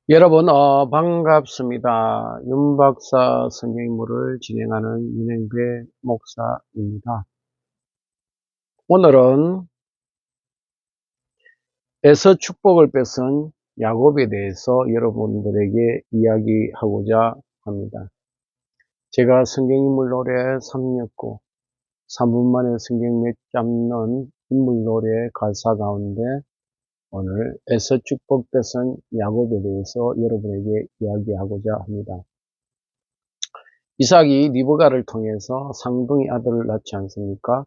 여러분, 반갑습니다. 윤박사 성경인물을 진행하는 윤행배 목사입니다. 오늘은 에서 축복을 뺏은 야곱에 대해서 여러분들에게 이야기하고자 합니다. 제가 성경인물 노래 369, 3분 만에 성경 몇 잡는 인물 노래 가사 가운데 오늘 에서 축복 뺏은 야곱에 대해서 여러분에게 이야기하고자 합니다. 이삭이 리브가를 통해서 쌍둥이 아들을 낳지 않습니까?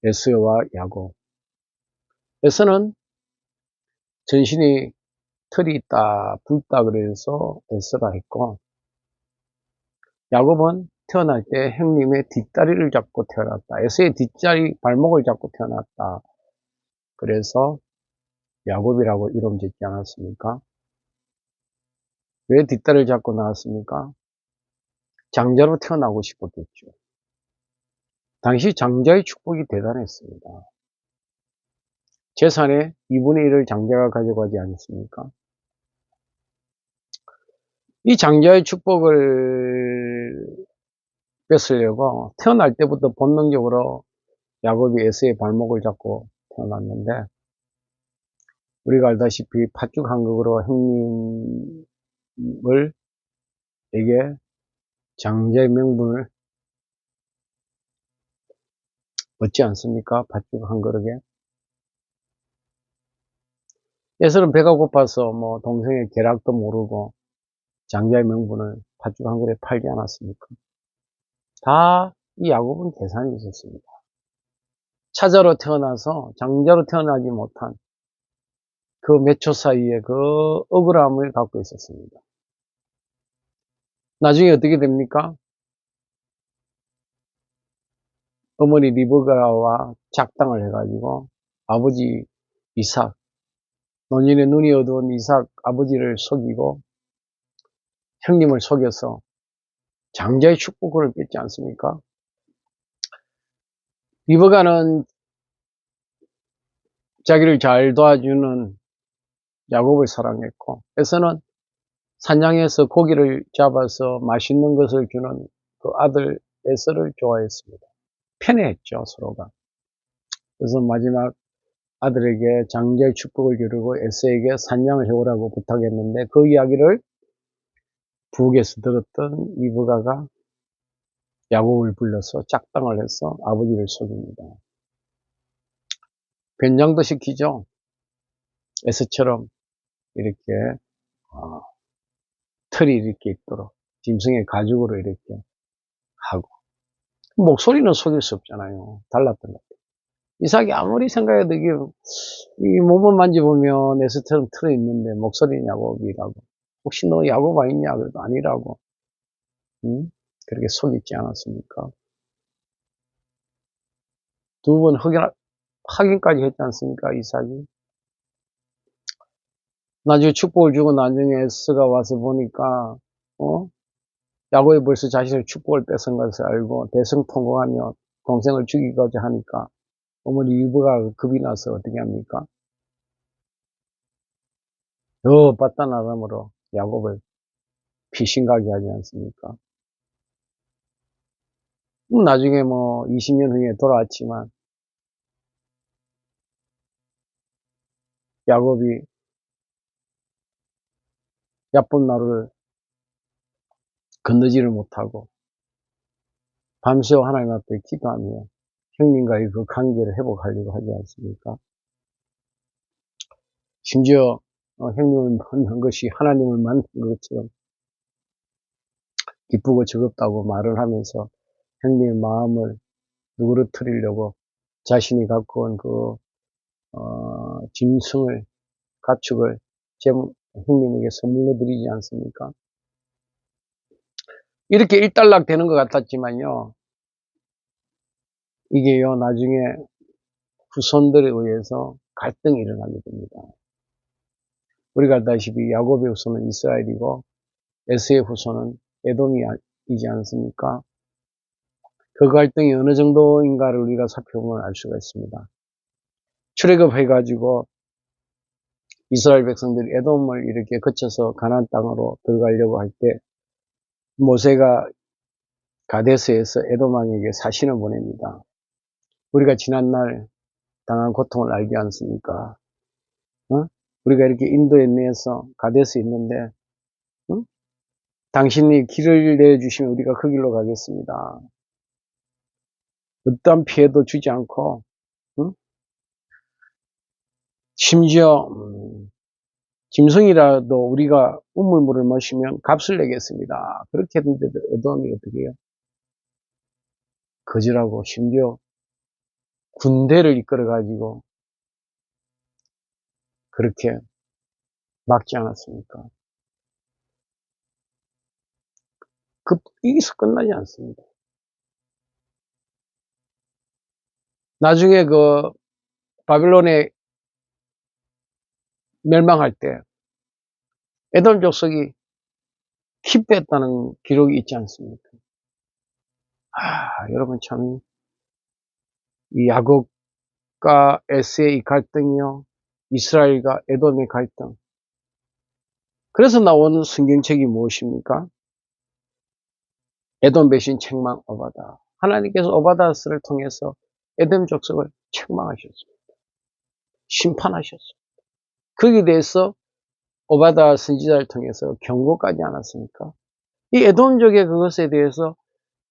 에서와 야곱. 에서는 전신이 털이 있다, 붉다 그래서 에서라 했고, 야곱은 태어날 때 형님의 뒷다리를 잡고 태어났다. 에서의 뒷다리 발목을 잡고 태어났다. 그래서 야곱이라고 이름 짓지 않았습니까? 왜 뒷다리를 잡고 나왔습니까? 장자로 태어나고 싶었겠죠. 당시 장자의 축복이 대단했습니다. 재산의 2분의 1을 장자가 가져가지 않습니까? 이 장자의 축복을 뺏으려고 태어날 때부터 본능적으로 야곱이 에서의 발목을 잡고 태어났는데, 우리가 알다시피 팥죽 한 그릇으로 형님을 에게 장자의 명분을 얻지 않습니까? 팥죽 한 그릇에. 에서는 배가 고파서 동생의 계략도 모르고 장자의 명분을 팥죽 한 그릇에 팔지 않았습니까? 다 이 야곱은 계산이 있었습니다. 차자로 태어나서 장자로 태어나지 못한 그 몇 초 사이에 그 억울함을 갖고 있었습니다. 나중에 어떻게 됩니까? 어머니 리브가와 작당을 해가지고 아버지 이삭, 논인의 눈이 어두운 이삭 아버지를 속이고 형님을 속여서 장자의 축복을 뺏지 않습니까? 리브가는 자기를 잘 도와주는 야곱을 사랑했고, 에서는 산양에서 고기를 잡아서 맛있는 것을 주는 그 아들 에서를 좋아했습니다. 편애했죠, 서로가. 그래서 마지막 아들에게 장자의 축복을 이루고 에서에게 산양을 해오라고 부탁했는데, 그 이야기를 부엌에서 들었던 리브가가 야곱을 불러서 짝당을 해서 아버지를 속입니다. 변장도 시키죠. 에서처럼 이렇게 털이 이렇게 있도록 짐승의 가죽으로 이렇게 하고, 목소리는 속일 수 없잖아요. 달랐던 것 같아요. 이삭이 아무리 생각해도 이게 이 몸을 만져보면 에서처럼 털이 있는데 목소리는 야곱이라고. 혹시 너 야곱 아니냐? 그래도 아니라고. 응? 그렇게 속이지 않았습니까? 두 번 확인까지 했지 않습니까? 이삭이. 나중에 축복을 주고 나중에 에스가 와서 보니까 야곱이 벌써 자신의 축복을 뺏은 것을 알고 대성통곡하며 동생을 죽이고자 하니까 어머니 리브가가 겁이 나서 어떻게 합니까? 더 빠따나람으로 야곱을 피신가게 하지 않습니까? 나중에 20년 후에 돌아왔지만 야곱이 야쁜 나루를 건너지를 못하고 밤새워 하나님 앞에 기도하며 형님과의 그 관계를 회복하려고 하지 않습니까? 심지어 형님을 만난 것이 하나님을 만난 것처럼 기쁘고 즐겁다고 말을 하면서 형님의 마음을 누그러뜨리려고 자신이 갖고 온 짐승을, 가축을 형님에게 선물로 드리지 않습니까? 이렇게 일단락 되는 것 같았지만요, 이게요, 나중에 후손들에 의해서 갈등이 일어나게 됩니다. 우리가 알다시피 야곱의 후손은 이스라엘이고 에서의 후손은 에돔이지 않습니까? 그 갈등이 어느 정도인가를 우리가 살펴보면 알 수가 있습니다. 출애굽해가지고 이스라엘 백성들이 에돔을 이렇게 거쳐서 가나안 땅으로 들어가려고 할 때 모세가 가데스에서 에돔 왕에게 사신을 보냅니다. 우리가 지난날 당한 고통을 알지 않습니까? 어? 우리가 이렇게 인도에 내에서 가데스에 있는데 응? 당신이 길을 내주시면 우리가 그 길로 가겠습니다. 어떠한 피해도 주지 않고 응? 심지어 짐승이라도 우리가 우물물을 마시면 값을 내겠습니다. 그렇게 했는데도 에돔이 어떻게 해요? 거절하고 심지어 군대를 이끌어가지고 그렇게 막지 않았습니까? 이기서 끝나지 않습니다. 나중에 그 바빌론에 멸망할 때 에돔 족속이 킵됐다는 기록이 있지 않습니까? 여러분 참 이 야곱과 에스의 이 갈등이요, 이스라엘과 에돔의 갈등. 그래서 나오는 성경책이 무엇입니까? 에돔 배신 책망 오바다. 하나님께서 오바다스를 통해서 에돔 족속을 책망하셨습니다. 심판하셨습니다. 거기에 대해서 오바다 선지자를 통해서 경고까지 않았습니까? 이 에돔족의 그것에 대해서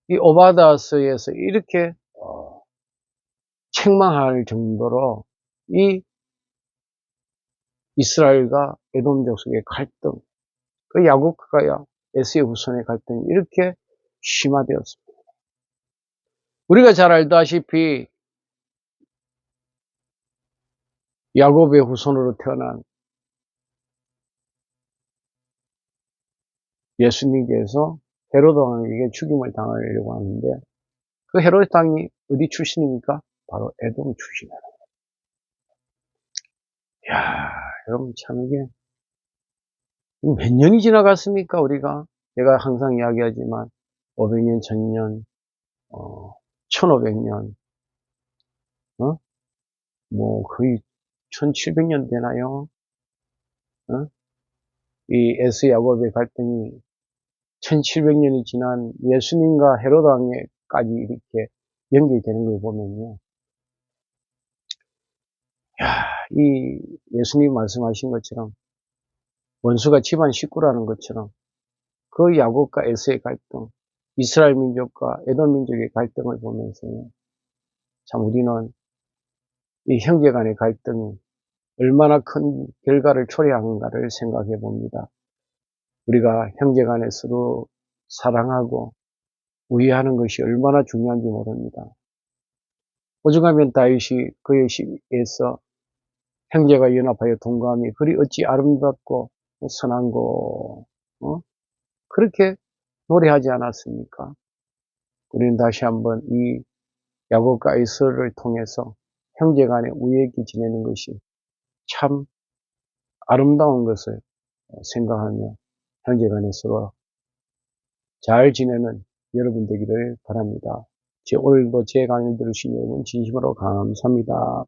이 오바다서에서 이렇게 책망할 정도로 이 이스라엘과 에돔 족속의 갈등, 그 야곱과 에스의 후손의 갈등이 이렇게 심화되었습니다. 우리가 잘 알다시피 야곱의 후손으로 태어난 예수님께서 헤로드 왕에게 죽임을 당하려고 하는데 그 헤로드 왕이 어디 출신입니까? 바로 에돔 출신이에요. 야, 여러분 참 이게 몇 년이 지나갔습니까? 우리가 제가 항상 이야기하지만 500년, 1000년, 1500년, 뭐 거의 1700년 되나요? 이 에스 야곱의 갈등이 1700년이 지난 예수님과 헤로드 왕에까지 이렇게 연결되는 걸 보면요. 이 예수님 말씀하신 것처럼 원수가 집안 식구라는 것처럼 그 야곱과 에스의 갈등, 이스라엘 민족과 에돔 민족의 갈등을 보면서 참 우리는 이 형제 간의 갈등이 얼마나 큰 결과를 초래하는가를 생각해 봅니다. 우리가 형제 간에 서로 사랑하고 우애하는 것이 얼마나 중요한지 모릅니다. 오죽하면 다윗이 그의 시에서 형제가 연합하여 동거함이 그리 어찌 아름답고 선한고 그렇게 노래하지 않았습니까? 우리는 다시 한번 이 야곱과 에서를 통해서 형제간의 우애있게 지내는 것이 참 아름다운 것을 생각하며 형제간에 서로 잘 지내는 여러분 되기를 바랍니다. 오늘도 제 강의 들으신 여러분 진심으로 감사합니다.